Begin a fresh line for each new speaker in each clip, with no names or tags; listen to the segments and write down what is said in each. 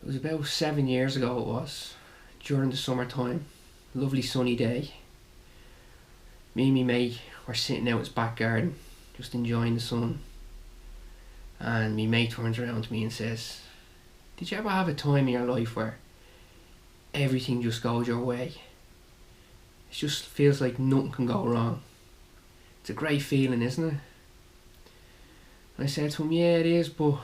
It was about 7 years ago it was, during the summertime, lovely sunny day. Me and me mate were sitting out his back garden, just enjoying the sun. And me mate turns around to me and says, "Did you ever have a time in your life where everything just goes your way? It just feels like nothing can go wrong. It's a great feeling, isn't it?" And I said to him, "Yeah, it is, but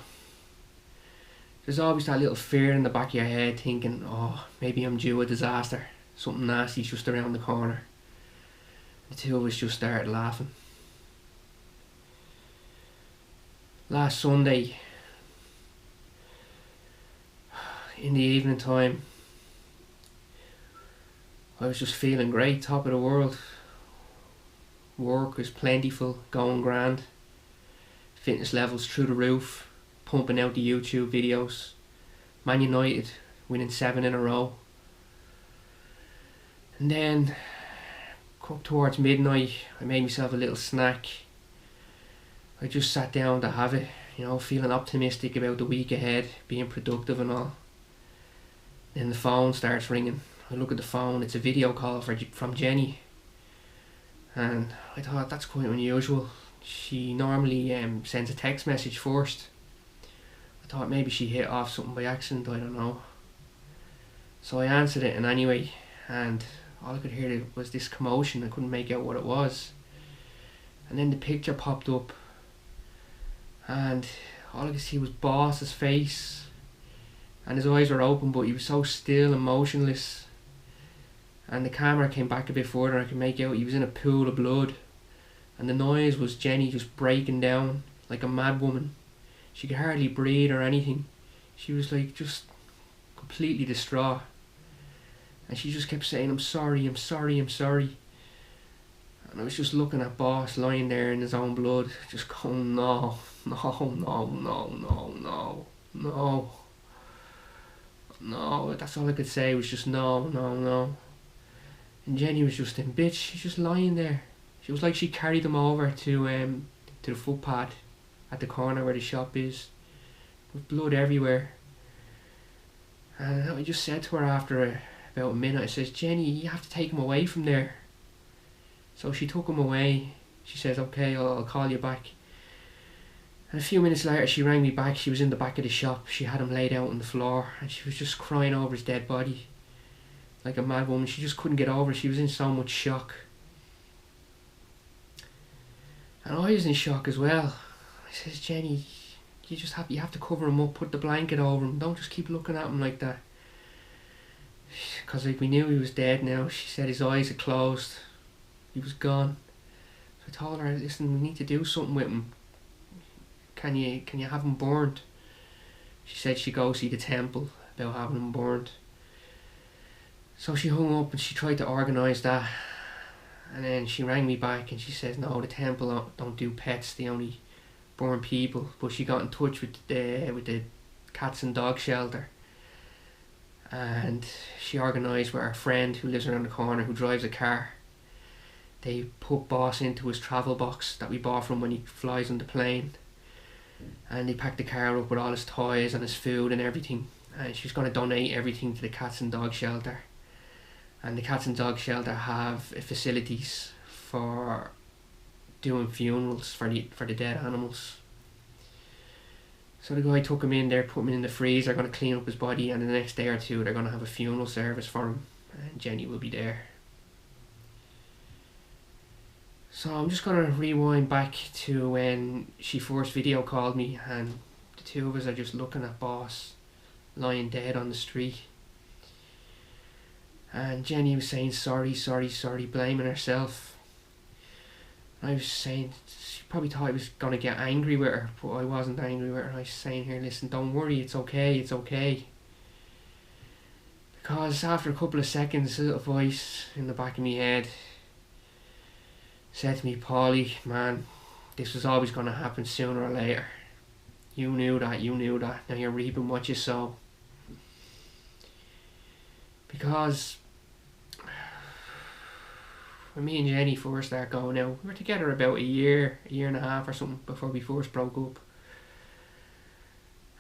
there's always that little fear in the back of your head thinking, oh, maybe I'm due a disaster. Something nasty's just around the corner." The two of us just started laughing. Last Sunday, in the evening time, I was just feeling great, top of the world. Work was plentiful, going grand. Fitness levels through the roof, pumping out the YouTube videos. Man United winning 7 in a row. And then, up towards midnight, I made myself a little snack. I just sat down to have it, feeling optimistic about the week ahead, being productive and all. Then the phone starts ringing. I look at the phone, it's a video call from Jenny. And I thought, that's quite unusual. She normally sends a text message first. I thought maybe she hit off something by accident, I don't know. So I answered it, and anyway, and all I could hear was this commotion. I couldn't make out what it was. And then the picture popped up, and all I could see was Boss's face, and his eyes were open, but he was so still and motionless. And the camera came back a bit further, I could make out he was in a pool of blood. And the noise was Jenny just breaking down like a mad woman. She could hardly breathe or anything. She was like just completely distraught. And she just kept saying, "I'm sorry, I'm sorry, I'm sorry." And I was just looking at Boss lying there in his own blood, just going, no, no, no, no, no, no, no. No, that's all I could say was just no, no, no. And Jenny was just in bits, she's just lying there. She was like she carried him over to the footpath at the corner where the shop is, with blood everywhere. And I just said to her after about a minute, I says, "Jenny, you have to take him away from there." So she took him away. She says, "Okay, I'll call you back." And a few minutes later she rang me back. She was in the back of the shop. She had him laid out on the floor, and she was just crying over his dead body like a mad woman. She just couldn't get over it. She was in so much shock. And I was in shock as well. I says, "Jenny, you have to cover him up, put the blanket over him. Don't just keep looking at him like that." Because we knew he was dead now. She said his eyes had closed. He was gone. So I told her, "Listen, we need to do something with him. Can you have him burned?" She said she'd go see the temple about having him burned. So she hung up and she tried to organise that. And then she rang me back and she says, "No, the temple don't do pets, they only burn people." But she got in touch with the cats and dog shelter, and she organised with her friend who lives around the corner, who drives a car. They put Boss into his travel box that we bought from when he flies on the plane, and they packed the car up with all his toys and his food and everything. And she's going to donate everything to the cats and dog shelter. And the cats and dog shelter have facilities for doing funerals for the dead animals. So the guy took him in there, put him in the freezer, going to clean up his body, and the next day or two they're going to have a funeral service for him, and Jenny will be there. So I'm just going to rewind back to when she first video called me, and the two of us are just looking at Boss lying dead on the street. And Jenny was saying sorry, sorry, sorry, blaming herself. I was saying, she probably thought I was going to get angry with her, but I wasn't angry with her. I was saying here, "Listen, don't worry, it's okay, it's okay." Because after a couple of seconds, a little voice in the back of my head said to me, "Paulie, man, this was always going to happen sooner or later. You knew that, now you're reaping what you sow." Because when me and Jenny first started going out, we were together about a year and a half or something before we first broke up.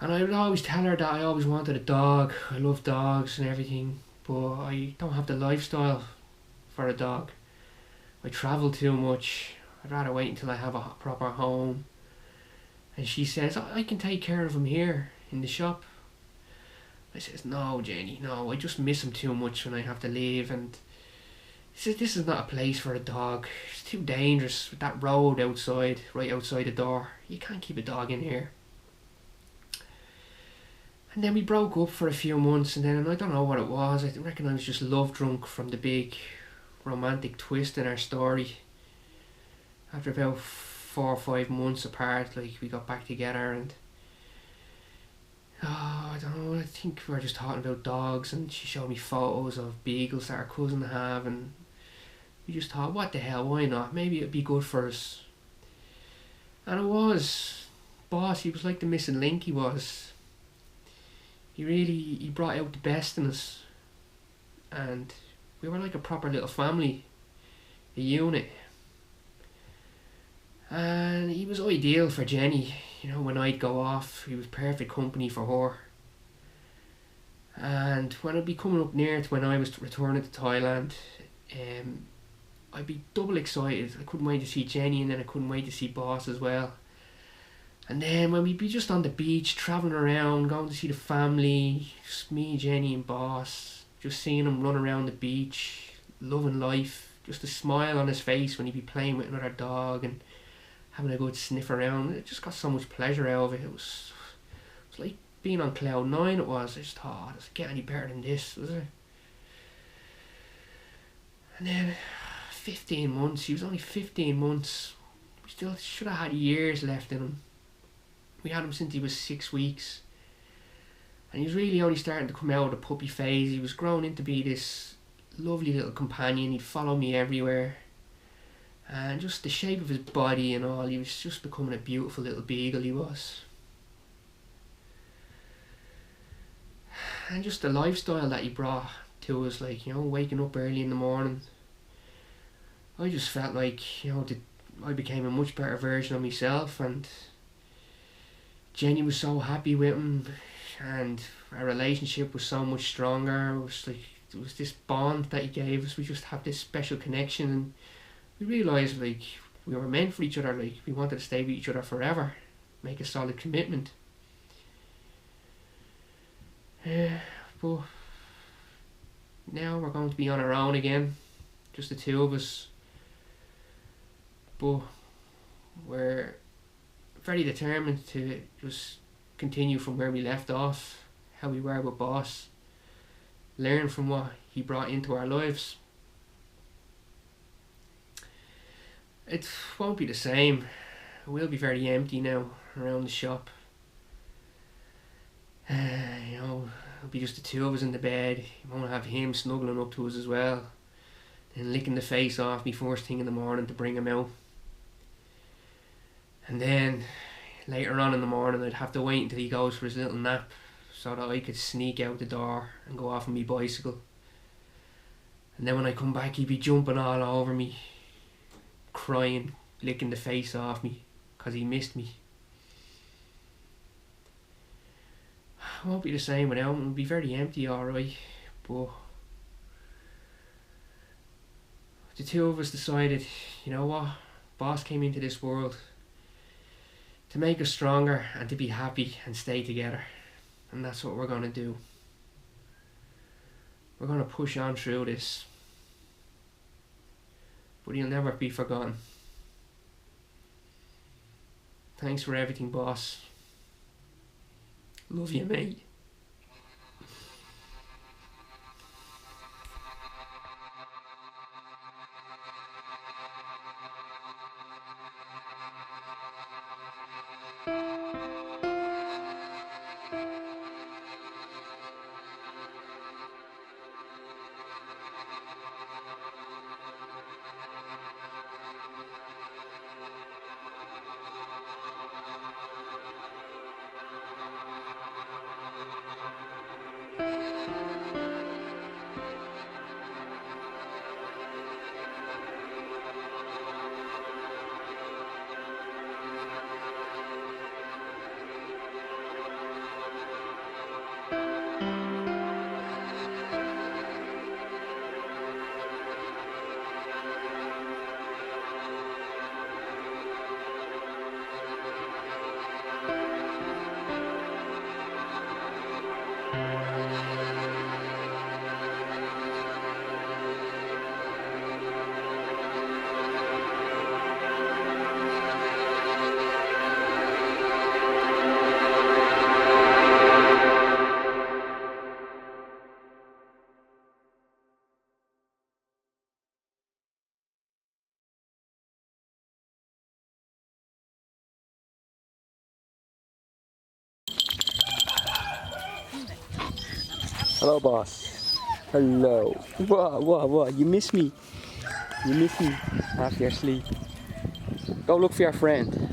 And I would always tell her that I always wanted a dog. I love dogs and everything, but I don't have the lifestyle for a dog. I travel too much. I'd rather wait until I have a proper home. And she says, I can take care of him here in the shop. I says, no, Jenny, no, I just miss him too much when I have to leave. And she says, this is not a place for a dog. It's too dangerous with that road outside, right outside the door. You can't keep a dog in here. And then we broke up for a few months, and then I don't know what it was. I reckon I was just love drunk from the big romantic twist in our story. After about 4 or 5 months apart, like, we got back together, and I don't know, I think we were just talking about dogs, and she showed me photos of beagles that her cousin have, and we just thought, what the hell, why not? Maybe it'd be good for us. And it was. Boss, he was like the missing link, he was. He brought out the best in us, and we were like a proper little family, a unit. And he was ideal for Jenny. You know, when I'd go off, he was perfect company for her. And when I'd be coming up near to when I was returning to Thailand, I'd be double excited. I couldn't wait to see Jenny, and then I couldn't wait to see Boss as well. And then when we'd be just on the beach, travelling around, going to see the family, just me, Jenny and Boss, just seeing him run around the beach, loving life, just a smile on his face when he'd be playing with another dog and having a good sniff around. It just got so much pleasure out of it. It was like being on cloud nine. It was. I just thought, does it get any better than this? Was it? And then 15 months. He was only 15 months. We still should have had years left in him. We had him since he was 6 weeks, and he was really only starting to come out of the puppy phase. He was growing into be this lovely little companion. He'd follow me everywhere, and just the shape of his body and all, he was just becoming a beautiful little beagle, he was. And just the lifestyle that he brought to us, like, you know, waking up early in the morning, I just felt like, you know, I became a much better version of myself, and Jenny was so happy with him, and our relationship was so much stronger. It was this bond that he gave us. We just have this special connection, and we realised, like, we were meant for each other. Like, we wanted to stay with each other forever, make a solid commitment. But now we're going to be on our own again, just the two of us. But we're very determined to just continue from where we left off, how we were with Boss, learn from what he brought into our lives. It won't be the same. It will be very empty now around the shop. You know, it'll be just the two of us in the bed. You won't have him snuggling up to us as well, and licking the face off me first thing in the morning to bring him out. And then later on in the morning, I'd have to wait until he goes for his little nap so that I could sneak out the door and go off on my bicycle. And then when I come back, he'd be jumping all over me, crying, licking the face off me because he missed me. It won't be the same without him. It'll be very empty, alright, but the two of us decided, you know what, Boss came into this world to make us stronger and to be happy and stay together, and that's what we're going to do. We're going to push on through this, but he'll never be forgotten. Thanks for everything, Boss. Love you, mate.
Hello, boss. Hello. What? You miss me? You miss me after your sleep? Go look for your friend.